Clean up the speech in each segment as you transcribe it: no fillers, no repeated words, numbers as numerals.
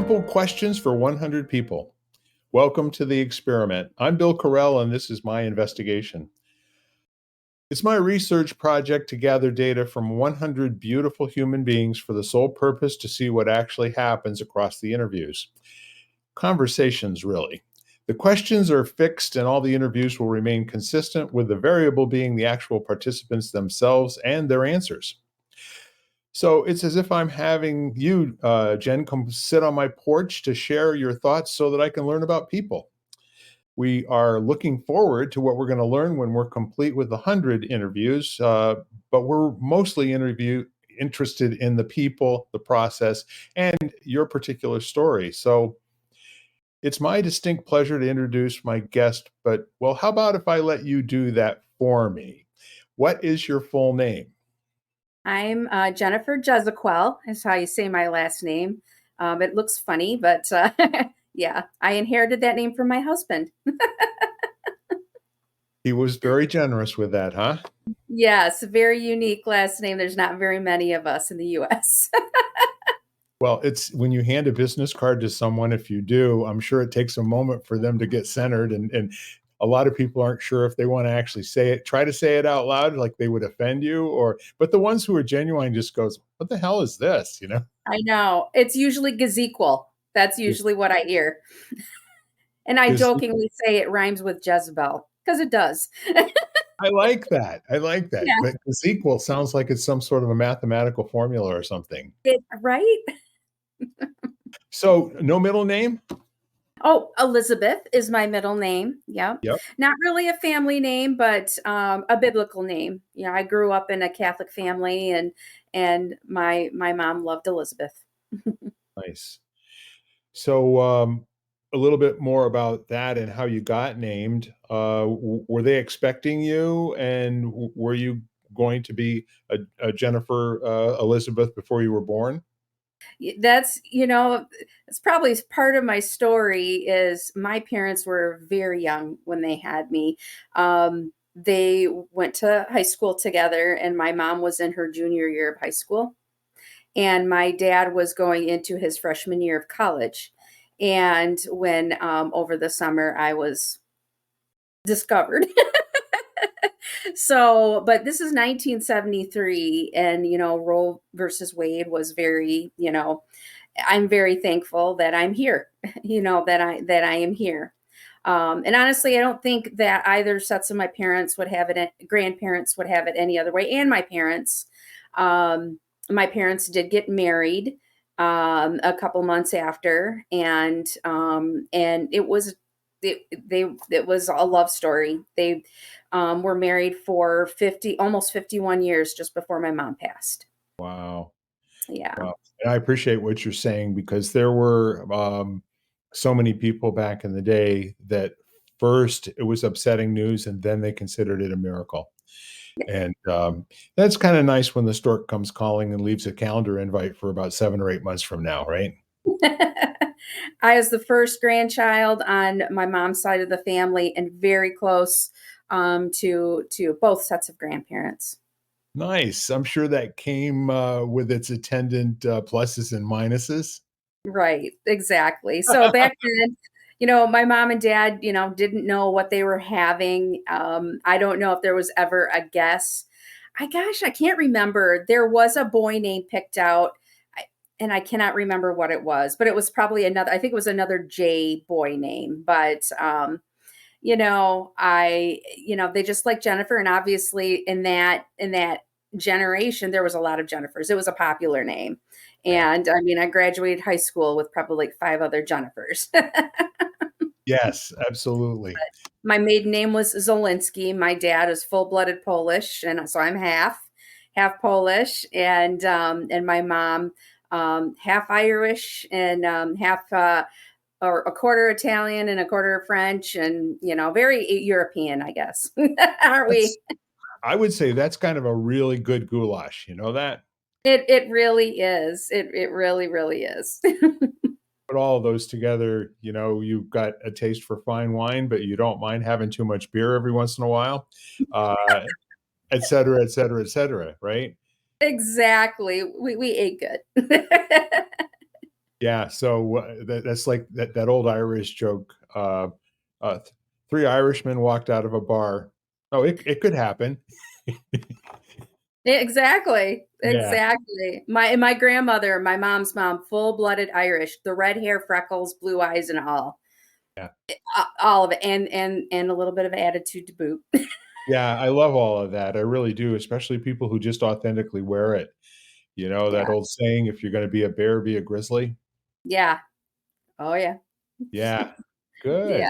Simple questions for 100 people. Welcome to the experiment. I'm Bill Correll, and this is my investigation. It's my research project to gather data from 100 beautiful human beings for the sole purpose to see what actually happens across the interviews. Conversations, really. The questions are fixed and all the interviews will remain consistent, with the variable being the actual participants themselves and their answers. So it's as if I'm having you, Jen, come sit on my porch to share your thoughts so that I can learn about people. We are looking forward to what we're going to learn when we're complete with 100 interviews, but we're mostly interested in the people, the process, and your particular story. So it's my distinct pleasure to introduce my guest, but well, how about if I let you do that for me? What is your full name? I'm Jennifer Gezequel, is how you say my last name. It looks funny, but yeah, I inherited that name from my husband. He was very generous with that, huh? Yes, a very unique last name. There's not very many of us in the US. Well, it's when you hand a business card to someone, if you do, I'm sure it takes a moment for them to get centered. And a lot of people aren't sure if they want to actually say it, try to say it out loud, like they would offend you, but the ones who are genuine just goes, what the hell is this? I know. It's usually Gezequel. That's usually what I hear. And I Because jokingly say it rhymes with Jezebel, because it does. I like that. I like that. Yeah. But the sequel sounds like it's some sort of a mathematical formula or something. Right? So no middle name? Oh, Elizabeth is my middle name. Yeah. Yep. Not really a family name, but a biblical name. I grew up in a Catholic family, and my mom loved Elizabeth. Nice. So, a little bit more about that and how you got named. Were they expecting you, and were you going to be a Jennifer Elizabeth before you were born? It's probably part of my story is my parents were very young when they had me. They went to high school together, and my mom was in her junior year of high school, and my dad was going into his freshman year of college. And when over the summer I was discovered. So, but this is 1973, and Roe versus Wade was I'm very thankful that I'm here. That I am here. And honestly, I don't think that either sets of my parents would have it, grandparents would have it any other way. And um, my parents did get married a couple months after, and it was a love story. They were married for almost 51 years just before my mom passed. Wow. Yeah. Wow. And I appreciate what you're saying, because there were so many people back in the day that first it was upsetting news and then they considered it a miracle. And that's kind of nice when the stork comes calling and leaves a calendar invite for about 7 or 8 months from now, right? I was the first grandchild on my mom's side of the family, and very close to both sets of grandparents. Nice. I'm sure that came with its attendant pluses and minuses. Right, exactly. So back then, my mom and dad, didn't know what they were having. I don't know if there was ever a guess. I can't remember. There was a boy name picked out, and I cannot remember what it was, but it was probably another. I think it was another J boy name. But they just like Jennifer, and obviously in that generation there was a lot of Jennifers. It was a popular name. Yeah. And I mean, I graduated high school with probably like 5 other Jennifers. Yes, absolutely. My maiden name was Zielinski. My dad is full-blooded Polish, and so I'm half Polish, and my mom half Irish, and half or a quarter Italian and a quarter French, and very European, I guess. Aren't That's, we? I would say that's kind of a really good goulash. You know that? It really is. It really, really is. Put all of those together, you've got a taste for fine wine, but you don't mind having too much beer every once in a while, uh, et cetera, et cetera, et cetera, right? Exactly. We ate good. Yeah, so that's like that old Irish joke. Uh, three Irishmen walked out of a bar. Oh, it could happen. Exactly. Yeah, Exactly. My grandmother, my mom's mom, full-blooded Irish, the red hair, freckles, blue eyes, and yeah, all of it, and a little bit of attitude to boot. yeah. I love all of that. I really do, especially people who just authentically wear it. You know that Yeah. old saying, "If you're going to be a bear, be a grizzly." Yeah. Oh yeah. Yeah, Yeah. good.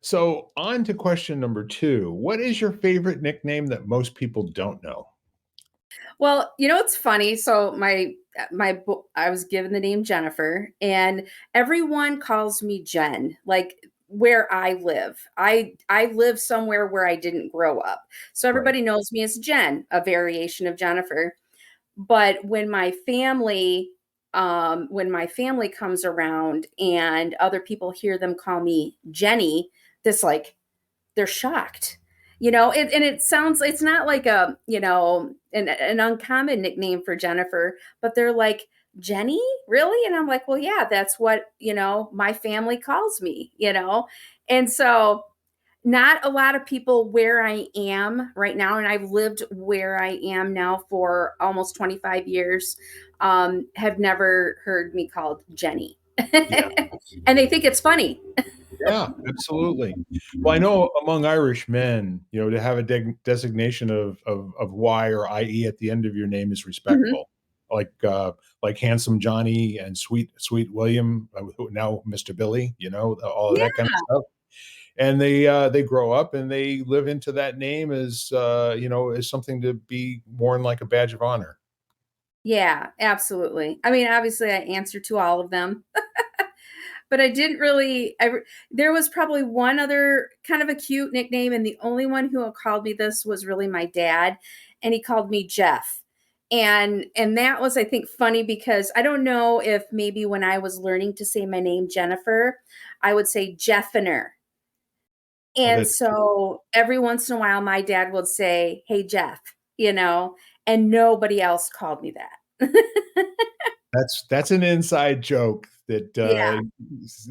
So on to question number two. What is your favorite nickname that most people don't know? Well, it's funny. So I was given the name Jennifer, and everyone calls me Jen. Like where I live, I live somewhere where I didn't grow up, so Right. everybody knows me as Jen, a variation of Jennifer. But when my family comes around and other people hear them call me Jenny, this like they're shocked. And it sounds, it's not like an uncommon nickname for Jennifer, but they're like, Jenny, really? And I'm like, well, yeah, that's what my family calls me. And so not a lot of people where I am right now, and I've lived where I am now for almost 25 years, have never heard me called Jenny. Yeah. And they think it's funny. Yeah, absolutely. Well, I know among Irish men, to have a designation of Y or IE at the end of your name is Mhm. respectful. Like like handsome Johnny and sweet William, who now Mr. Billy, all of Yeah. that kind of stuff. And they grow up and they live into that name as as something to be worn like a badge of honor. Yeah, absolutely. I mean, obviously, I answer to all of them, but I didn't really. There was probably one other kind of a cute nickname, and the only one who called me this was really my dad, and he called me Jeff. And that was, I think, funny because I don't know if maybe when I was learning to say my name, Jennifer, I would say Jeffiner. Oh, And that's so every once in a while, my dad would say, "Hey, Jeff," and nobody else called me that. that's an inside joke Yeah,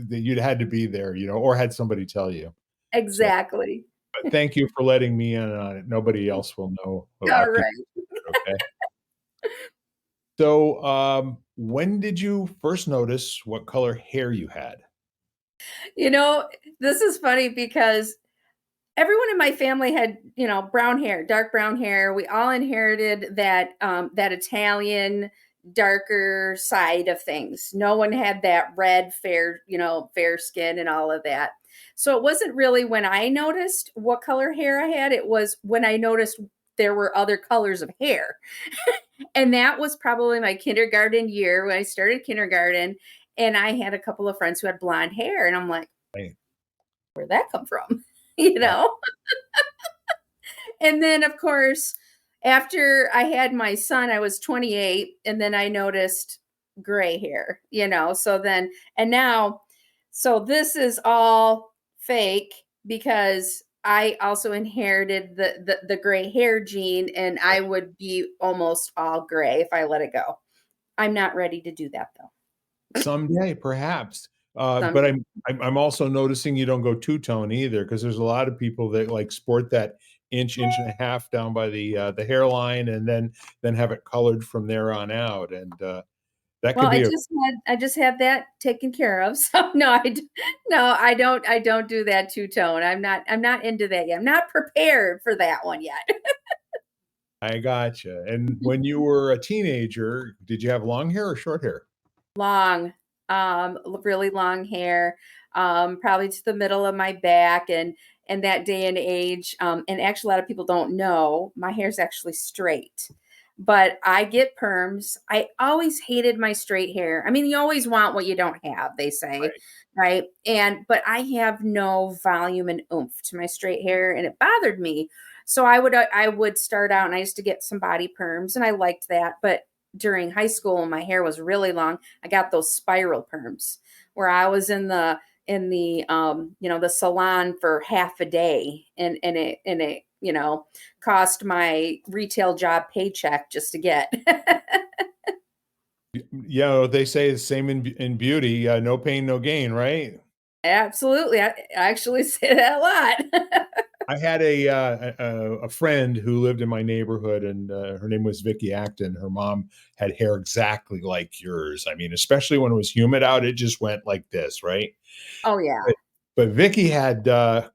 that you'd had to be there, or had somebody tell you. So exactly. thank you for letting me in on it. Nobody else will know All after. right. Okay. So, when did you first notice what color hair you had? You know, this is funny because everyone in my family had, brown hair, dark brown hair. We all inherited that Italian darker side of things. No one had that red fair skin and all of that. So it wasn't really when I noticed what color hair I had, it was when I noticed there were other colors of hair. And that was probably my kindergarten year when I started kindergarten, and I had a couple of friends who had blonde hair, and I'm like, Right. where'd that come from? you Yeah. know? And then, of course, after I had my son, I was 28, and then I noticed gray hair. And now, so this is all fake because I also inherited the gray hair gene, and I would be almost all gray if I let it go. I'm not ready to do that though. Someday, perhaps. But Someday. I'm also noticing you don't go two-tone either, because there's a lot of people that, like, sport that inch and a half down by the hairline and then have it colored from there on out, and, that Well, could be a I just had that taken care of. So no, no, I don't do that two tone. I'm not into that yet. I'm not prepared for that one yet. I gotcha. And when you were a teenager, did you have long hair or short hair? Long, really long hair, probably to the middle of my back, and that day and age, and actually a lot of people don't know my hair's actually straight. But I get perms. I always hated my straight hair. I mean, you always want what you don't have, they say, Right. right? But I have no volume and oomph to my straight hair, and it bothered me. So I would start out and I used to get some body perms, and I liked that. But during high school when my hair was really long, I got those spiral perms where I was in the salon for half a day, and it cost my retail job paycheck just to get. they say the same in beauty, no pain, no gain, right? Absolutely. I actually say that a lot. I had a friend who lived in my neighborhood, and her name was Vicky Acton. Her mom had hair exactly like yours. I mean, especially when it was humid out, it just went like this, right? Oh, yeah. But, but Vicky had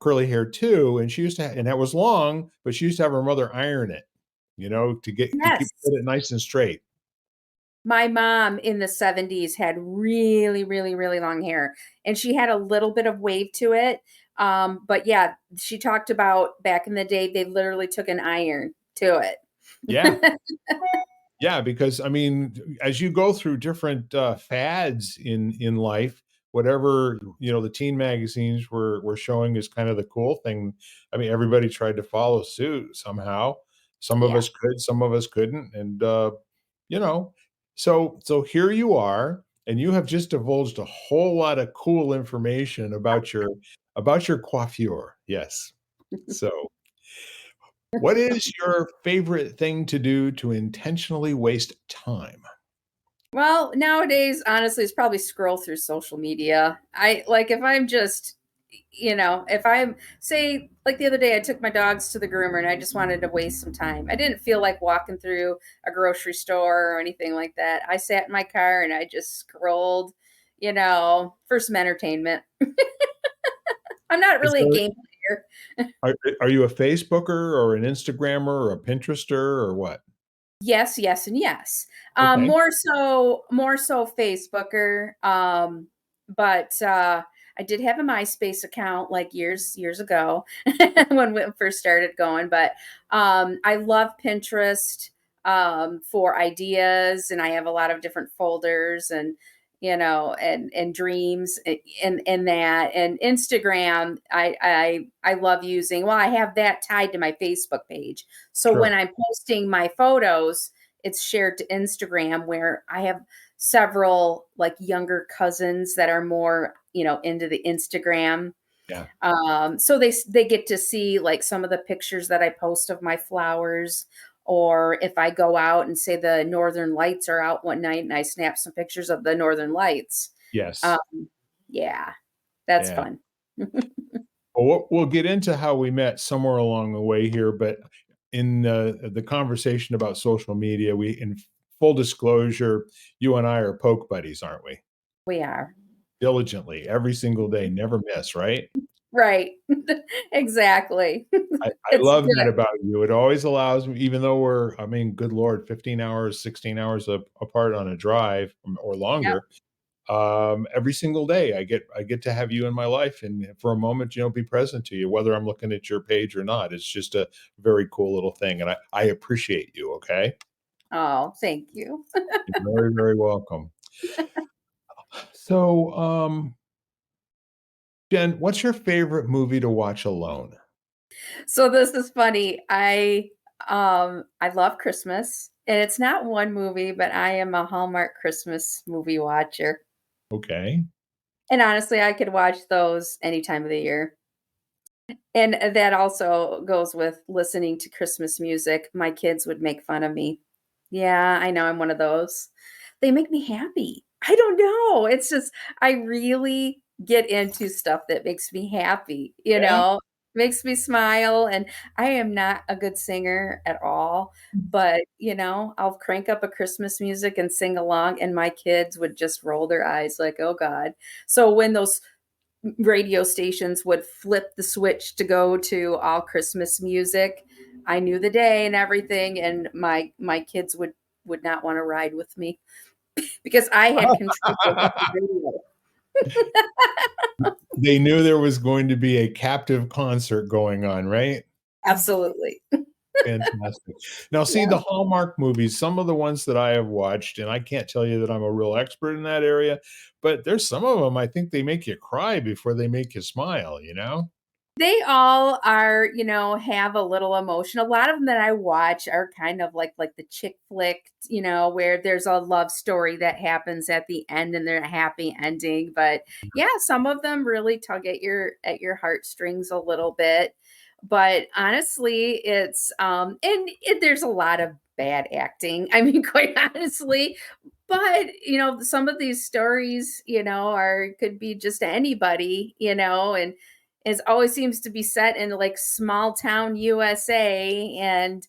curly hair too, and she used to, and that was long, but she used to have her mother iron it, to keep Yes. it nice and straight. My mom in the 70s had really, really, really long hair, and she had a little bit of wave to it. But yeah, she talked about back in the day, they literally took an iron to Yeah, it. yeah, because I mean, as you go through different fads in life, whatever the teen magazines were showing is kind of the cool thing. I mean, everybody tried to follow suit somehow. Some of Yeah. us could, some of us couldn't, and you know, so here you are, and you have just divulged a whole lot of cool information about your coiffure. Yes, so. What is your favorite thing to do to intentionally waste time? Well, nowadays, honestly, it's probably scroll through social media. I like if I'm just, if I'm say like the other day, I took my dogs to the groomer and I just wanted to waste some time. I didn't feel like walking through a grocery store or anything like that. I sat in my car and I just scrolled, for some entertainment. I'm not Is really a there game player. are you a Facebooker or an Instagrammer or a Pinterester or what? Yes, yes, and yes. Okay. More so Facebooker. But I did have a MySpace account like years ago when we first started going. But I love Pinterest for ideas, and I have a lot of different folders and and dreams in that. And Instagram, I love using. Well, I have that tied to my Facebook page. So when Sure. I'm posting my photos, it's shared to Instagram where I have several like younger cousins that are more, into the Instagram. Yeah. So they get to see like some of the pictures that I post of my flowers, or if I go out and say the northern lights are out one night and I snap some pictures of the northern lights. Um, Yes. yeah, that's Yeah. fun. Well, we'll get into how we met somewhere along the way here, but in the conversation about social media, in full disclosure, you and I are poke buddies, aren't we? We are. Diligently every single day, never miss, right? Right. Exactly. I It's love that good. about you. It always allows me, even though I mean, good Lord, 15 hours, 16 hours apart on a drive or Yep. longer. Every single day, I get to have you in my life, and for a moment, be present to you, whether I'm looking at your page or not. It's just a very cool little thing, and I appreciate you. Okay, Oh, thank you. you're very very welcome. So, Jen, what's your favorite movie to watch alone? So this is funny. I love Christmas, and it's not one movie, but I am a Hallmark Christmas movie watcher. Okay. And honestly, I could watch those any time of the year. And that also goes with listening to Christmas music. My kids would make fun of me. Yeah, I know I'm one of those. They make me happy. I don't know. It's just I really get into stuff that makes me happy, Yeah. makes me smile. And I am not a good singer at all, but I'll crank up a Christmas music and sing along, and my kids would just roll their eyes like, oh God. So when those radio stations would flip the switch to go to all Christmas music, I knew the day and everything, and my kids would not want to ride with me because I had control of the radio. They knew there was going to be a captive concert going on, right? Absolutely. Fantastic. Now, see Yeah. the Hallmark movies, some of the ones that I have watched, and I can't tell you that I'm a real expert in that area, but there's some of them I think they make you cry before they make you smile, you know? They all are, have a little emotion. A lot of them that I watch are kind of like the chick flick, where there's a love story that happens at the end and they're a happy ending. But yeah, some of them really tug at your heartstrings a little bit. But honestly, it's there's a lot of bad acting. I mean, quite honestly, but some of these stories, are could be just anybody, and it always seems to be set in like small town USA, and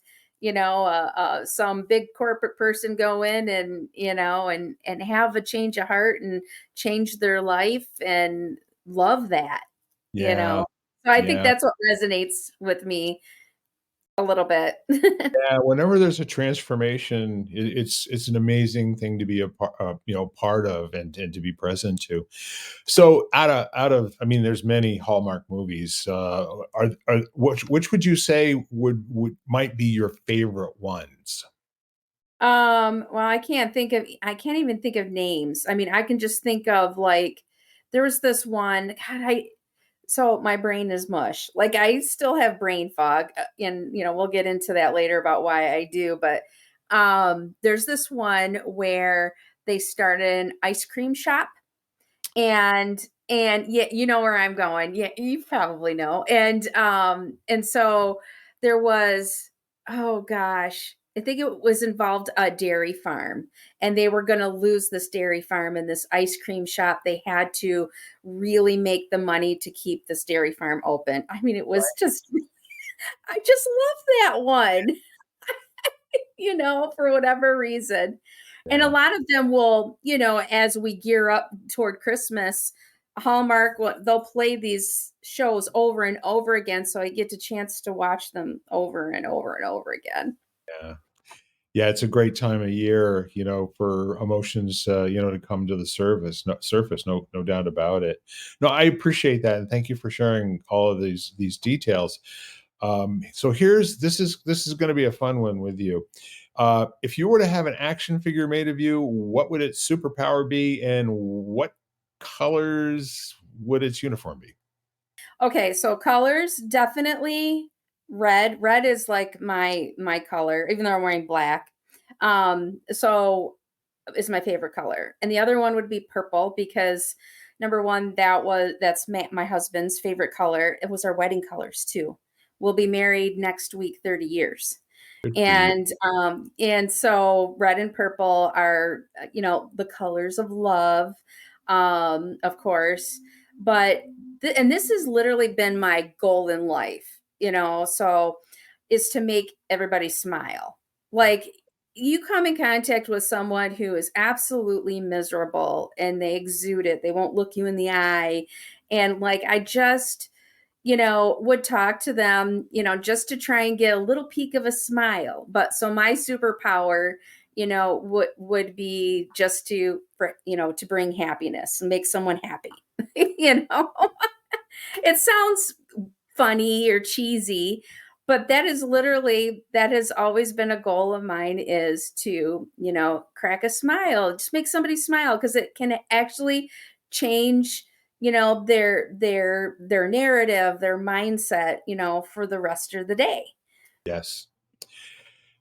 some big corporate person go in and and have a change of heart and change their life and love that, you Yeah, know. So I think yeah. that's what resonates with me a little bit. Yeah, whenever there's a transformation, it's an amazing thing to be part of and to be present to. So out of I mean, there's many Hallmark movies. Are which would you say would might be your favorite ones? Well, I can't even think of names. I mean, I can just think of like there was this one, God, I so my brain is mush. Like I still have brain fog, and we'll get into that later about why I do, but there's this one where they started an ice cream shop, and yeah, you know where I'm going. Yeah, you probably know. And so there was, oh gosh, I think it was involved a dairy farm, and they were going to lose this dairy farm and this ice cream shop. They had to really make the money to keep this dairy farm open. I mean, it was just I just love that one, for whatever reason. And a Yeah. lot of them will, as we gear up toward Christmas, Hallmark, they'll play these shows over and over again, so I get a chance to watch them over and over and over again. Yeah. Yeah, it's a great time of year, for emotions, to come to the surface, no doubt about it. No, I appreciate that, and thank you for sharing all of these details. So this is going to be a fun one with you. If you were to have an action figure made of you, what would its superpower be, and what colors would its uniform be? Okay, so colors, definitely red. Red is like my color, even though I'm wearing black. So is my favorite color. And the other one would be purple because number one, that's my husband's favorite color. It was our wedding colors too. We'll be married next week, 30 years. Good for you. And so red and purple are the colors of love, of course. But and this has literally been my goal in life, so is to make everybody smile. Like you come in contact with someone who is absolutely miserable and they exude it. They won't look you in the eye. And like I just would talk to them, just to try and get a little peek of a smile. But so my superpower, would be just to bring happiness and make someone happy. you know, it sounds funny or cheesy, but that has always been a goal of mine is to, crack a smile, just make somebody smile because it can actually change, their narrative, their mindset, for the rest of the day. Yes.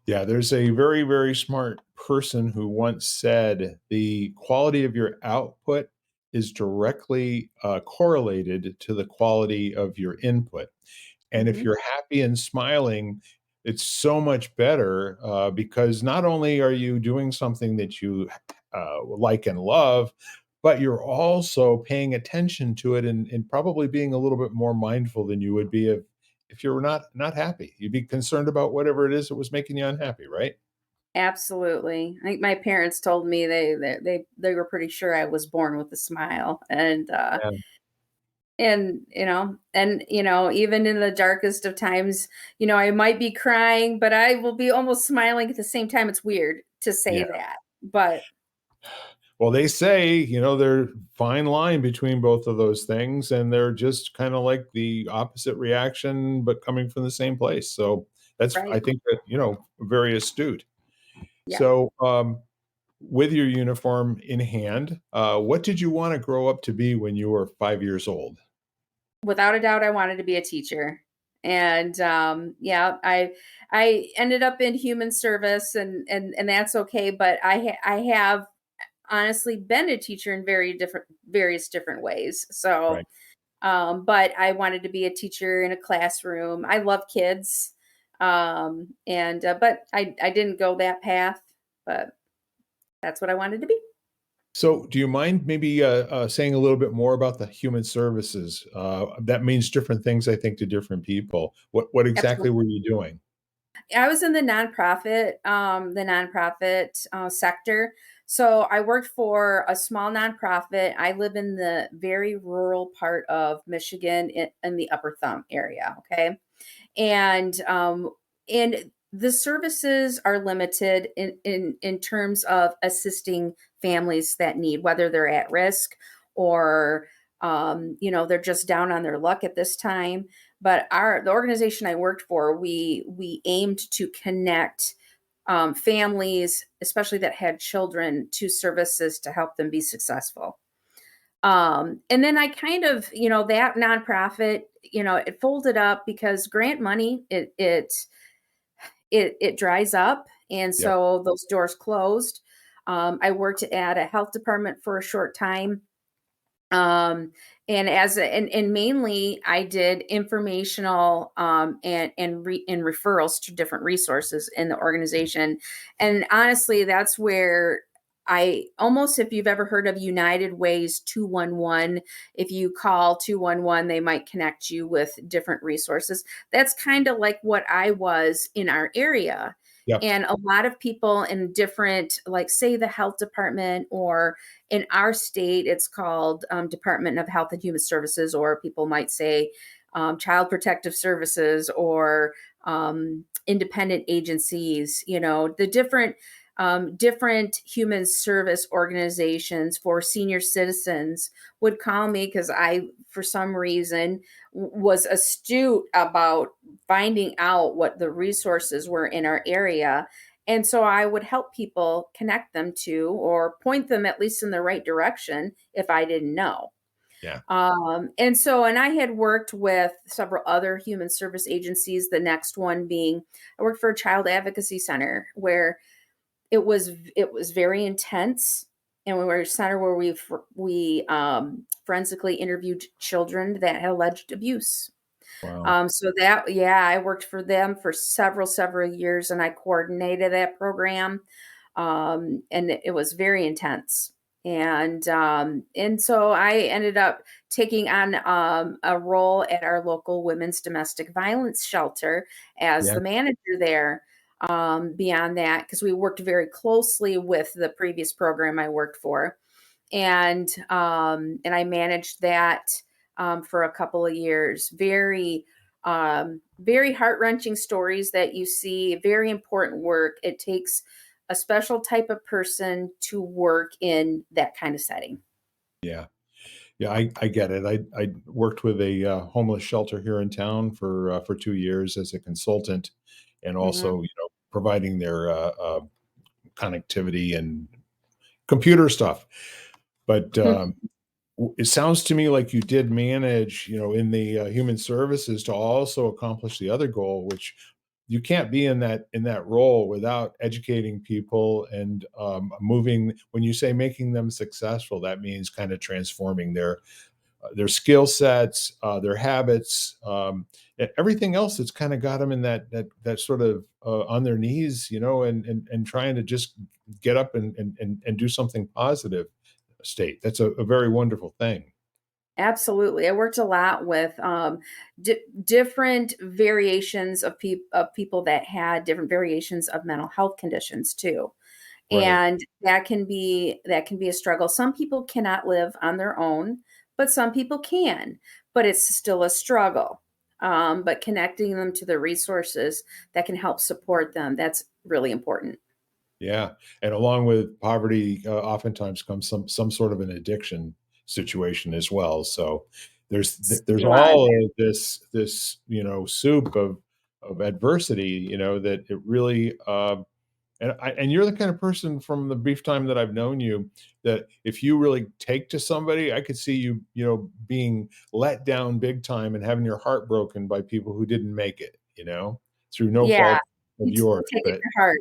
Yeah, there's a very, very smart person who once said the quality of your output is directly correlated to the quality of your input. And if Mhm. you're happy and smiling, it's so much better because not only are you doing something that you like and love, but you're also paying attention to it and probably being a little bit more mindful than you would be if you were not happy. You'd be concerned about whatever it is that was making you unhappy, right? Absolutely. I think my parents told me they were pretty sure I was born with a smile, Yeah. even in the darkest of times, I might be crying, but I will be almost smiling at the same time. It's weird to say Yeah. that, but Well, they say, there's fine line between both of those things, and they're just kind of like the opposite reaction, but coming from the same place. So I right. think that, very astute. Yeah. So, with your uniform in hand, what did you want to grow up to be when you were 5 years old? Without a doubt, I wanted to be a teacher. And yeah, I ended up in human service, and that's okay, but I have honestly been a teacher in various different ways. So Right. but I wanted to be a teacher in a classroom. I love kids. And but I didn't go that path, but That's what I wanted to be. So, do you mind maybe saying a little bit more about the human services? That means different things, I think, to different people. What exactly Absolutely. were you doing? I was in the nonprofit sector. So I worked for a small nonprofit. I live in the very rural part of Michigan in the Upper Thumb area. Okay, and the services are limited in terms of assisting families that need, whether they're at risk or they're just down on their luck at this time. But the organization I worked for, we aimed to connect families, especially that had children, to services to help them be successful. And then I kind of, that nonprofit, it folded up because grant money, it dries up, and Yep. so those doors closed. I worked at a health department for a short time, and and mainly I did informational and referrals to different resources in the organization. And honestly, that's where I almost, if you've ever heard of United Ways 211, if you call 211, they might connect you with different resources. That's kind of like what I was in our area. Yep. And a lot of people in different, like, say, the health department, or in our state, it's called Department of Health and Human Services, or people might say Child Protective Services, or independent agencies. The different human service organizations for senior citizens would call me because I, for some reason, was astute about finding out what the resources were in our area. And so I would help people connect them to, or point them at least in the right direction if I didn't know. Yeah. And I had worked with several other human service agencies. The next one being, I worked for a child advocacy center where it was very intense, and we were a center where we forensically interviewed children that had alleged abuse. Wow. So that, yeah, I worked for them for several years, and I coordinated that program. And it was very intense. And so I ended up taking on a role at our local women's domestic violence shelter as Yeah. the manager there. Beyond that, because we worked very closely with the previous program I worked for, and I managed that for a couple of years. Very heart wrenching stories that you see. Very important work. It takes a special type of person to work in that kind of setting. Yeah. Yeah. I get it. I worked with a homeless shelter here in town for 2 years as a consultant, and Hmm. also providing their connectivity and computer stuff. But it sounds to me like you did manage, in the human services to also accomplish the other goal, which you can't be in that role without educating people and moving. When you say making them successful, that means kind of transforming their skill sets, their habits, and everything else that's kind of got them in that sort of on their knees, and trying to just get up and do something positive state. That's a very wonderful thing. Absolutely. I worked a lot with different variations of people that had different variations of mental health conditions too. Right. And that can be a struggle. Some people cannot live on their own, but some people can. But it's still a struggle. But connecting them to the resources that can help support them, that's really important. Yeah, and along with poverty, oftentimes comes some sort of an addiction situation as well. So there's Still on. all of this soup of adversity, that it really and you're the kind of person from the brief time that I've known you that if you really take to somebody, I could see you being let down big time and having your heart broken by people who didn't make it, through no Yeah. fault of You yours. take it But to heart.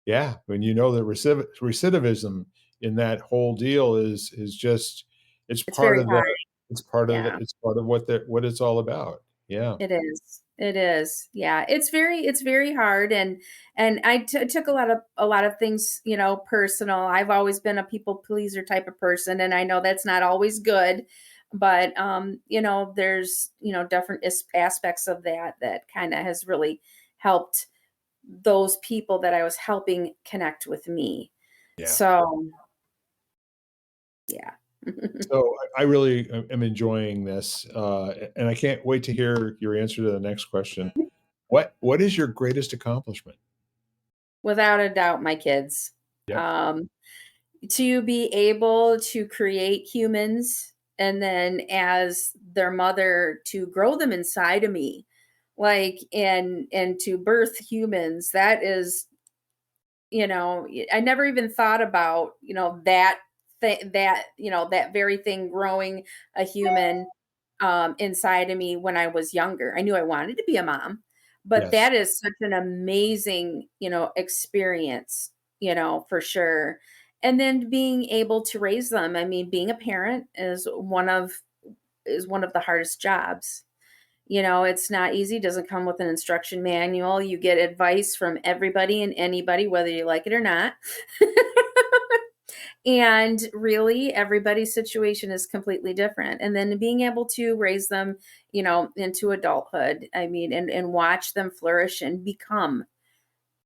yeah, when you know that recidivism in that whole deal is just it's It's part very of the hard. it's part of the Yeah, it's part of what it's all about. Yeah. it is. It is. Yeah. It's very hard, and took a lot of things, personal. I've always been a people pleaser type of person, and I know that's not always good, but there's, different aspects of that kind of has really helped those people that I was helping connect with me. Yeah. So, yeah. So I really am enjoying this, and I can't wait to hear your answer to the next question. What is your greatest accomplishment? Without a doubt, my kids. Yep. Um, to be able to create humans and then as their mother to grow them inside of me, like, and to birth humans, that is, I never even thought about, that very thing growing a human inside of me when I was younger. I knew I wanted to be a mom, but Yes. that is such an amazing, experience, for sure. And then being able to raise them. I mean, being a parent is one of the hardest jobs. It's not easy, doesn't come with an instruction manual. You get advice from everybody and anybody, whether you like it or not. And really, everybody's situation is completely different. And then being able to raise them, into adulthood, I mean, and watch them flourish and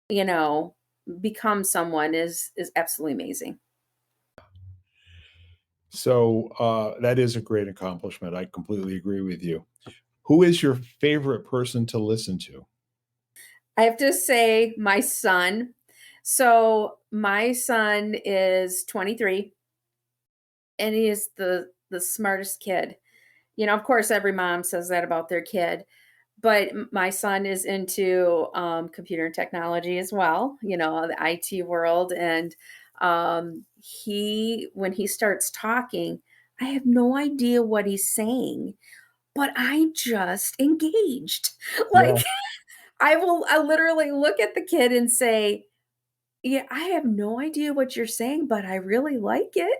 you know, become someone is absolutely amazing. So, that is a great accomplishment. I completely agree with you. Who is your favorite person to listen to? I have to say my son. So my son is 23 and he is the smartest kid. Of course every mom says that about their kid, but my son is into computer and technology as well, the IT world. And when he starts talking, I have no idea what he's saying, but I just engaged. Like, Yeah. I literally look at the kid and say, yeah, I have no idea what you're saying, but I really like it.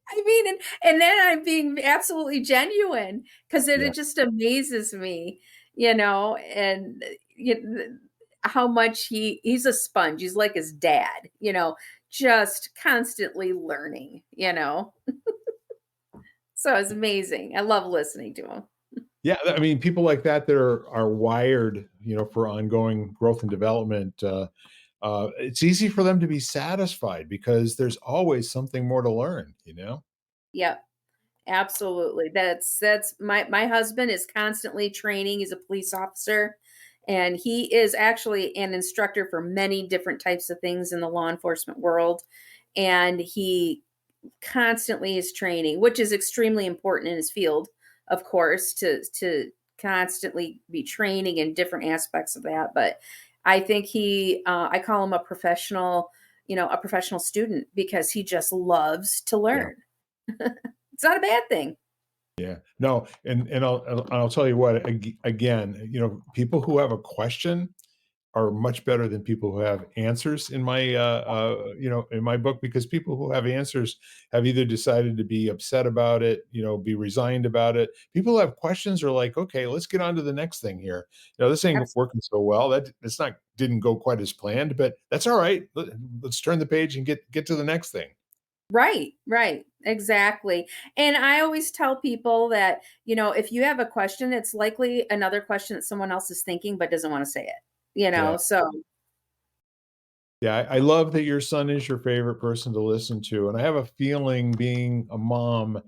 I mean, and then I'm being absolutely genuine because it Yeah. just amazes me, and how much he's a sponge. He's like his dad, just constantly learning. So it's amazing. I love listening to him. Yeah, I mean, people like that that are wired, for ongoing growth and development, it's easy for them to be satisfied because there's always something more to learn, you know? Yep. Absolutely. That's my husband is constantly training. He's a police officer and he is actually an instructor for many different types of things in the law enforcement world. And he constantly is training, which is extremely important in his field, of course, to constantly be training in different aspects of that. But I think I call him a professional student because he just loves to Yeah. learn. It's not a bad thing. Yeah. No, and I'll tell you what, again, people who have a question are much better than people who have answers in my book, because people who have answers have either decided to be upset about it, be resigned about it. People who have questions are like, okay, let's get on to the next thing here. This ain't Abs working so well. That's not didn't go quite as planned, but that's all right. Let's turn the page and get to the next thing. Right, right, exactly. And I always tell people that, if you have a question, it's likely another question that someone else is thinking but doesn't wanna say it, Yeah. so Yeah, I love that your son is your favorite person to listen to, and I have a feeling, being a mom,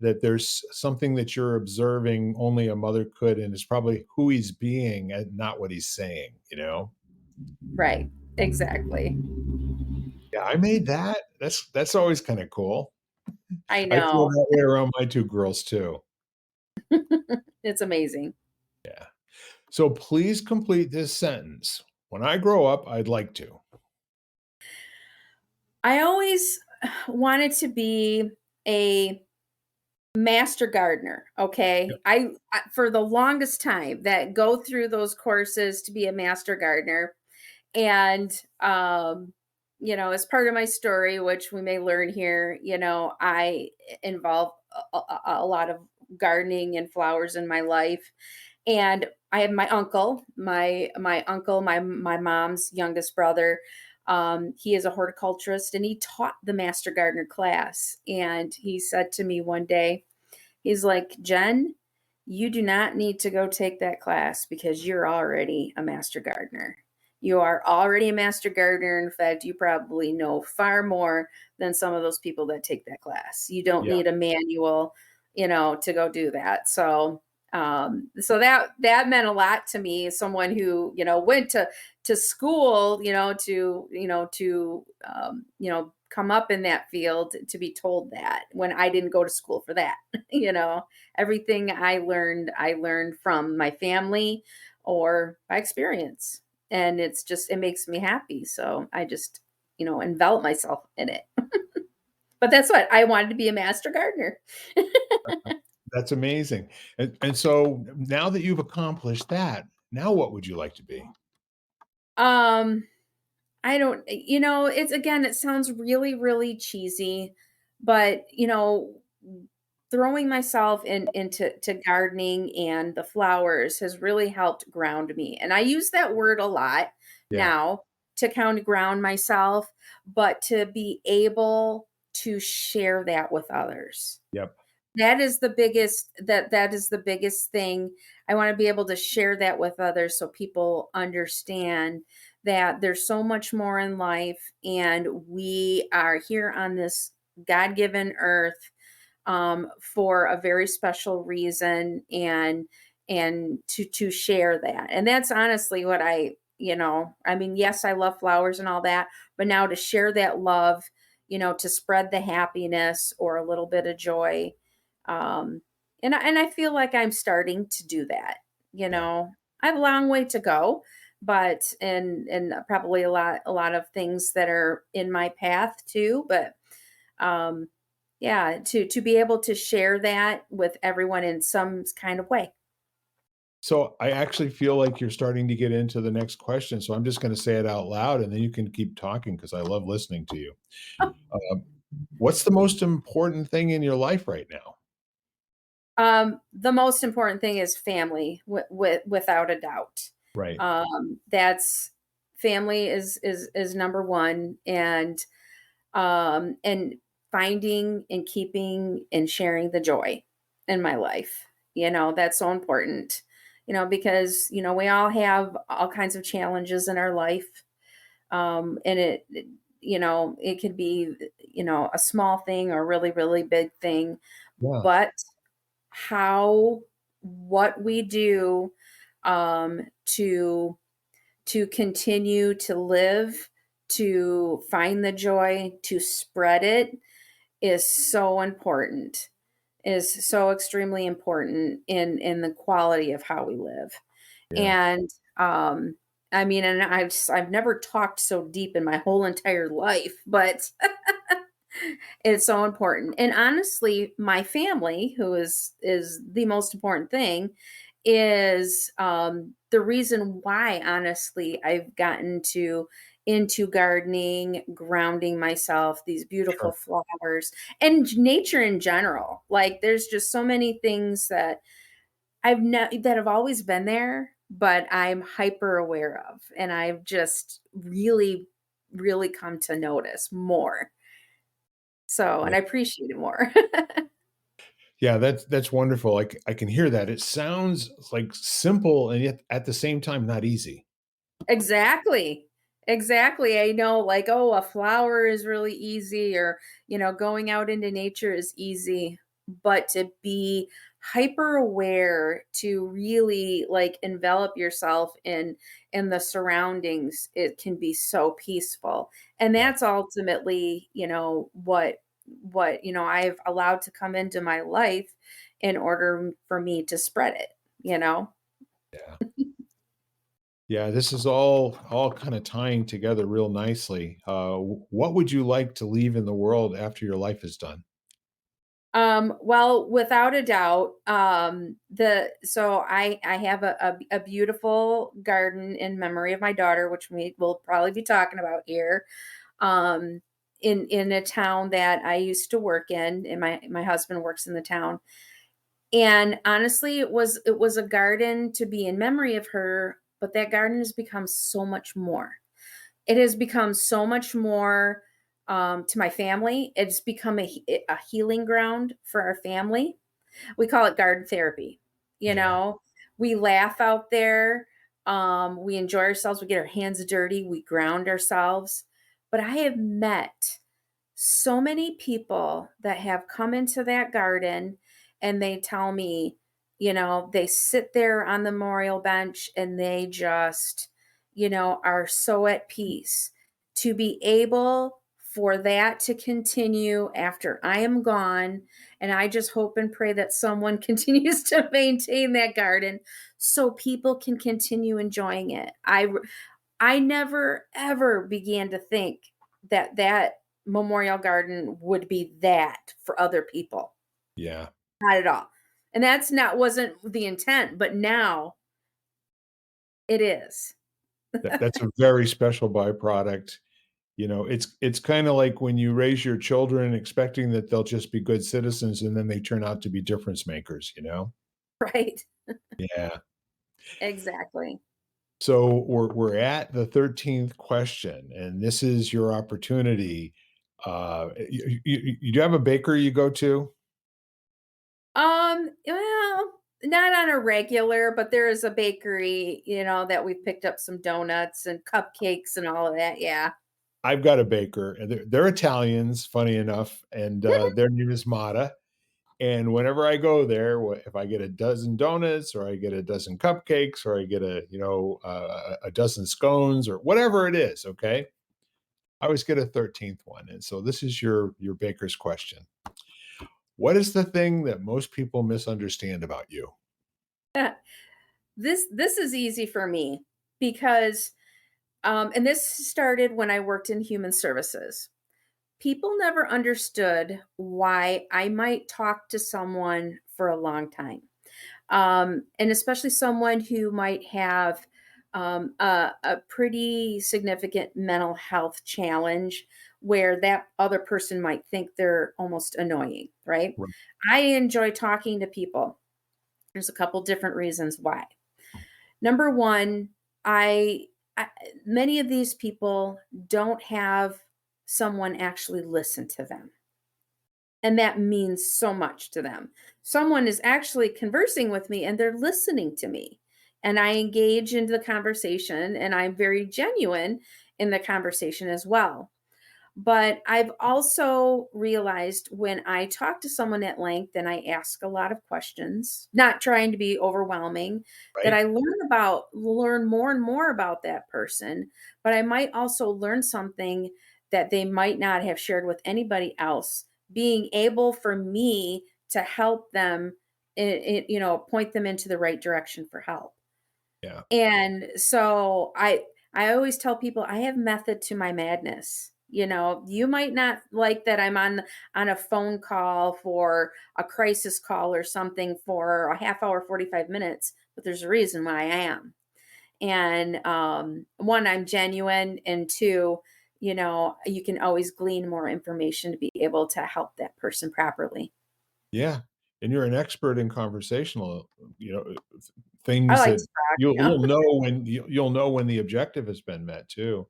that there's something that you're observing only a mother could, and it's probably who he's being and not what he's saying, you know? right, exactly. Yeah, I made that. That's always kinda cool. I I feel know. that way around my 2 girls too. It's amazing. Yeah. So please complete this sentence. "When I grow up, I'd like to." I always wanted to be a master gardener, Yep. okay? I for the longest time that go through those courses to be a master gardener. And, as part of my story, which we may learn here, I involve a lot of gardening and flowers in my life. And I have my mom's youngest brother. He is a horticulturist, and he taught the Master Gardener class. And he said to me one day, he's like, Jen, you do not need to go take that class because you're already a master gardener. You are already a master gardener. In fact, you probably know far more than some of those people that take that class. You don't Yeah. need a manual, to go do that. So that meant a lot to me. Someone who went to school, to come up in that field, to be told that when I didn't go to school for that. Everything I learned from my family or by experience. And it makes me happy. So I just, envelop myself in it. But that's what I wanted to be, a master gardener. That's amazing. And so now that you've accomplished that, now what would you like to be? um I don't, it sounds really, really cheesy, but, throwing myself into gardening and the flowers has really helped ground me. And I use that word a lot Yeah. now to kind of ground myself, but to be able to share that with others. Yep. That is the biggest thing. I want to be able to share that with others so people understand that there's so much more in life, and we are here on this God-given earth, for a very special reason, and to share that. And that's honestly what I mean, yes, I love flowers and all that, but now to share that love, to spread the happiness or a little bit of joy. um, and I feel like I'm starting to do that. You Yeah. know, I have a long way to go, but and probably a lot of things that are in my path too. But um, yeah, to be able to share that with everyone in some kind of way. So I actually feel like you're starting to get into the next question. So I'm just going to say it out loud and then you can keep talking because I love listening to you. Um, what's the most important thing in your life right now? The most important thing is family, without a doubt. Right. That's family is number one, and finding and keeping and sharing the joy in my life. That's so important. Because we all have all kinds of challenges in our life, and it could be a small thing or a really, really big thing, Yeah. but what we do, to continue to live, to find the joy, to spread it, is so important, is so extremely important in the quality of how we live. Yeah. And I mean, and I've never talked so deep in my whole entire life, but it's so important. And honestly, my family, who is the most important thing, is the reason why, honestly, I've gotten to into gardening, grounding myself, these beautiful Sure. flowers, and nature in general. Like, there's just so many things that have always been there, but I'm hyper aware of, and I've just really, really come to notice more. So, Yeah. and I appreciate it more. Yeah, that's wonderful. I can hear that. It sounds like simple and yet at the same time not easy. Exactly. Exactly. I know, like, oh, a flower is really easy, or, going out into nature is easy, but to be hyper aware, to really like envelop yourself in the surroundings, it can be so peaceful. And Yeah. that's ultimately, what I've allowed to come into my life in order for me to spread it. Yeah. Yeah, this is all kind of tying together real nicely. What would you like to leave in the world after your life is done? Well, without a doubt, I have a beautiful garden in memory of my daughter, which we will probably be talking about here. Um, in a town that I used to work in, and my husband works in the town. And honestly, it was a garden to be in memory of her, but that garden has become so much more. It has become so much more to my family. It's become a healing ground for our family. We call it garden therapy. You Yeah. know, we laugh out there. We enjoy ourselves. We get our hands dirty. We ground ourselves. But I have met so many people that have come into that garden and they tell me, they sit there on the memorial bench and they just, are so at peace to be able for that to continue after I am gone. And I just hope and pray that someone continues to maintain that garden so people can continue enjoying it. I never ever began to think that that memorial garden would be that for other people. Yeah. Not at all. And that's not wasn't the intent, but now it is. That's a very special byproduct. It's kind of like when you raise your children expecting that they'll just be good citizens and then they turn out to be difference makers, you know? Right. Yeah. Exactly. So we're at the 13th question, and this is your opportunity. You do have a baker you go to? Well, not on a regular, but there is a bakery, that we've picked up some donuts and cupcakes and all of that. Yeah. I've got a baker, and they're Italians, funny enough, and their name is Mata. And whenever I go there, if I get a dozen donuts, or I get a dozen cupcakes, or I get a dozen scones, or whatever it is, okay, I always get a 13th one. And so this is your baker's question. What is the thing that most people misunderstand about you? This is easy for me because and this started when I worked in human services. People never understood why I might talk to someone for a long time. And especially someone who might have a pretty significant mental health challenge where that other person might think they're almost annoying, right? Right. I enjoy talking to people. There's a couple different reasons why. Number one, I many of these people don't have someone actually listen to them. And that means so much to them. Someone is actually conversing with me and they're listening to me. And I engage into the conversation and I'm very genuine in the conversation as well. But I've also realized when I talk to someone at length and I ask a lot of questions, not trying to be overwhelming, that Right? I learn more and more about that person, but I might also learn something that they might not have shared with anybody else, being able for me to help them, point them into the right direction for help. Yeah. And so I always tell people I have method to my madness. You might not like that I'm on a phone call for a crisis call or something for a half hour, 45 minutes, but there's a reason why I am. And one, I'm genuine, and two, you can always glean more information to be able to help that person properly. Yeah. And you're an expert in conversational, you know, I things like that to talk, you'll know when the objective has been met too.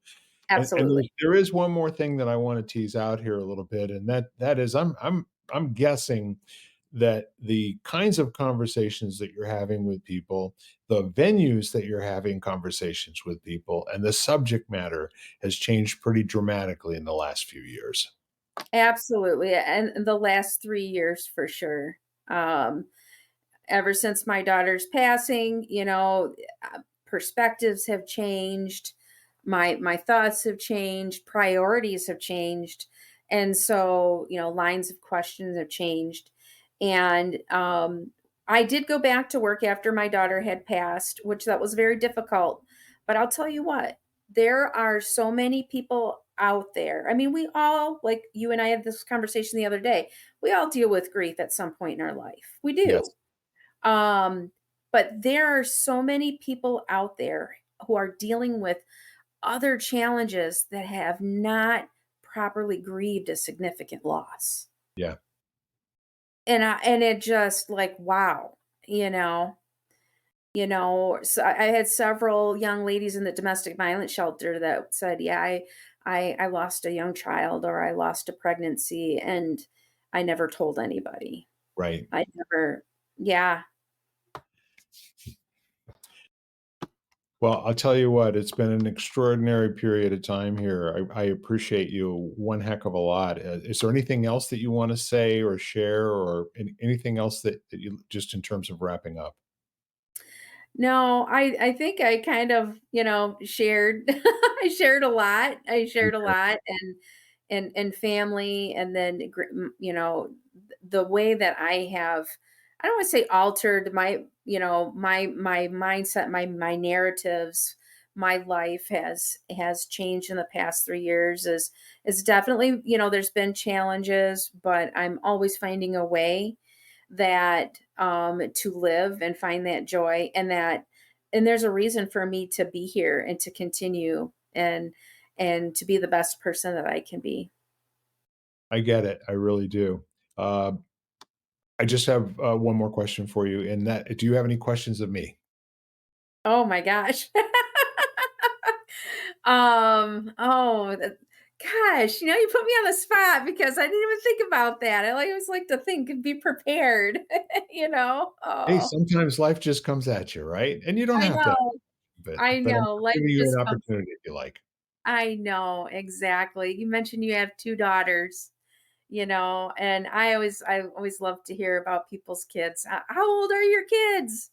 And absolutely. there is one more thing that I wanna tease out here a little bit, and that is I'm guessing that the kinds of conversations that you're having with people, the venues that you're having conversations with people, and the subject matter has changed pretty dramatically in the last few years. Absolutely, and the last 3 years for sure. Um, Ever since my daughter's passing, perspectives have changed, my thoughts have changed, priorities have changed, and so, lines of questions have changed, and, I did go back to work after my daughter had passed, which that was very difficult, but I'll tell you what, there are so many people out there. I mean, we all, like you and I had this conversation the other day, we all deal with grief at some point in our life. We Yes. do. Um, but there are so many people out there who are dealing with other challenges that have not properly grieved a significant loss. Yeah. and it just like, wow, you know? So I had several young ladies in the domestic violence shelter that said, "Yeah, I lost a young child or I lost a pregnancy and I never told anybody." Right. I never Yeah. Well, I'll tell you what, it's been an extraordinary period of time here. I appreciate you one heck of a lot. Is there anything else that you want to say or share, or anything else that you just in terms of wrapping up? No, I think I kind of, shared I shared a lot. I shared a Okay. lot and family and then the way that I don't want to say altered my mindset, my narratives, my life has changed in the past 3 years is definitely, there's been challenges, but I'm always finding a way that to live and find that joy and there's a reason for me to be here and to continue and to be the best person that I can be. I get it. I really do. Uh, I just have one more question for you. And that, do you have any questions of me? Oh my gosh. Gosh, you put me on the spot because I didn't even think about that. Always like to think and be prepared, you know? Hey, Oh, sometimes life just comes at you, right? And you don't I have to, know. I but I'm know. Life giving you just an comes. opportunity if you like. I know, exactly. You mentioned you have 2 daughters, and I always love to hear about people's kids. How old are your kids?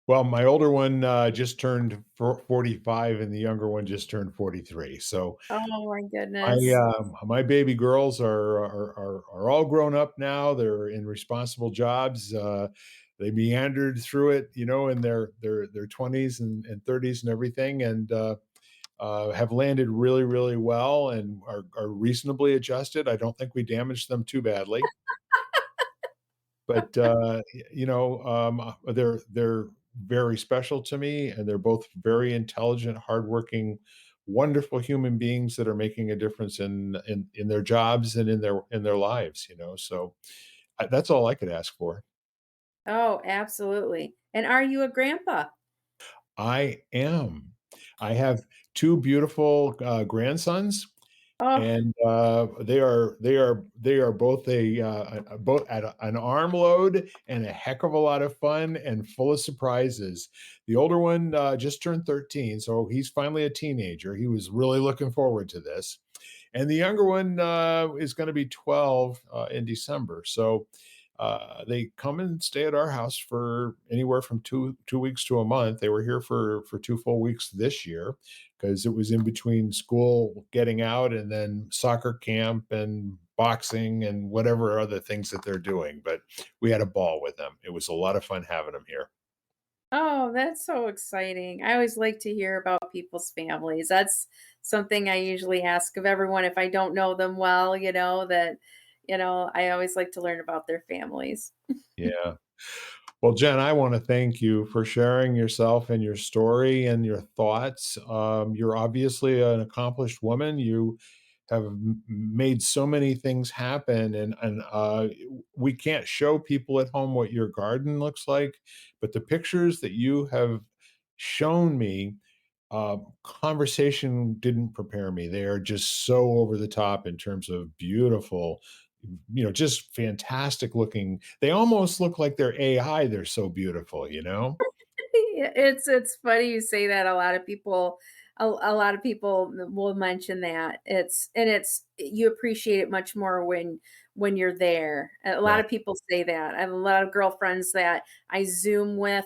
Well, my older one just turned 45, and the younger one just turned 43. So Oh my my goodness. my baby girls are all grown up now. They're in responsible jobs. They meandered through it, in their 20s and 30s and everything, and have landed really, really well and are reasonably adjusted. I don't think we damaged them too badly. But, they're very special to me, and they're both very intelligent, hardworking, wonderful human beings that are making a difference in their jobs and in their lives, so, that's all I could ask for. Oh, absolutely. And are you a grandpa? I am. I have 2 beautiful, grandsons. Oh, And, they are both both at an arm load and a heck of a lot of fun and full of surprises. The older one, just turned 13, so he's finally a teenager. He was really looking forward to this. And the younger one, is gonna be 12, in December. So, they come and stay at our house for anywhere from 2 weeks to a month. They were here for 2 full weeks this year because it was in between school getting out and then soccer camp and boxing and whatever other things that they're doing, but we had a ball with them. It was a lot of fun having them here. oh, that's so exciting. I always like to hear about people's families. That's something I usually ask of everyone if I don't know them well, I always like to learn about their families. Yeah. Well, Jen, I want to thank you for sharing yourself and your story and your thoughts. You're obviously an accomplished woman. You have made so many things happen, and we can't show people at home what your garden looks like, but the pictures that you have shown me, conversation didn't prepare me. They are just so over the top in terms of beautiful, just fantastic looking. They almost look like they're AI. They're so beautiful. Yeah, it's funny you say that. A lot of people will mention that. It's you appreciate it much more when you're there. A lot Yeah. of people say that. I have a lot of girlfriends that I Zoom with,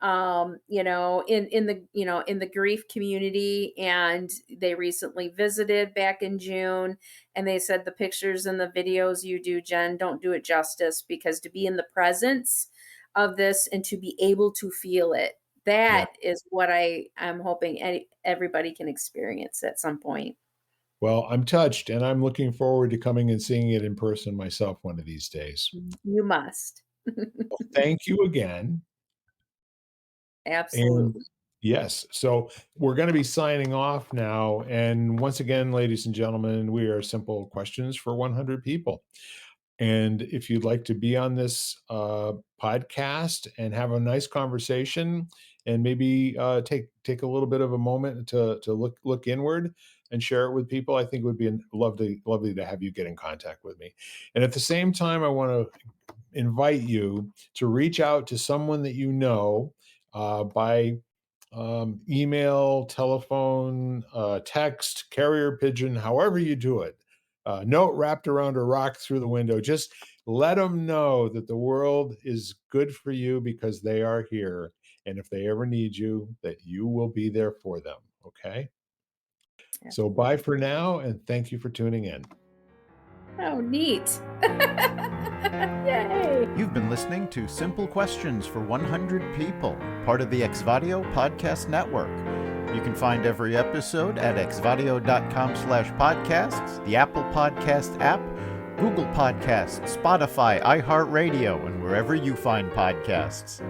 in the grief community, and they recently visited back in June, and they said the pictures and the videos you do, Jen, don't do it justice because to be in the presence of this and to be able to feel it. Yeah. That is what I'm hoping everybody can experience at some point. Well, I'm touched, and I'm looking forward to coming and seeing it in person myself one of these days. You must. Well, thank you again. And Absolutely. yes, so we're going to be signing off now. And once again, ladies and gentlemen, we are simple questions for 100 people. And if you'd like to be on this podcast and have a nice conversation, and maybe take a little bit of a moment to look inward and share it with people, I think it would be lovely to have you get in contact with me. And at the same time, I want to invite you to reach out to someone that you know by email, telephone, text, carrier pigeon, however you do it. Note wrapped around a rock through the window. Just let them know that the world is good for you because they are here. And if they ever need you, that you will be there for them. Okay. So bye for now. And thank you for tuning in. Oh, neat. Yay. You've been listening to Simple Questions for 100 People, part of the Exvadio Podcast Network. You can find every episode at exvadio.com/podcasts, the Apple Podcast app, Google Podcasts, Spotify, iHeartRadio, and wherever you find podcasts.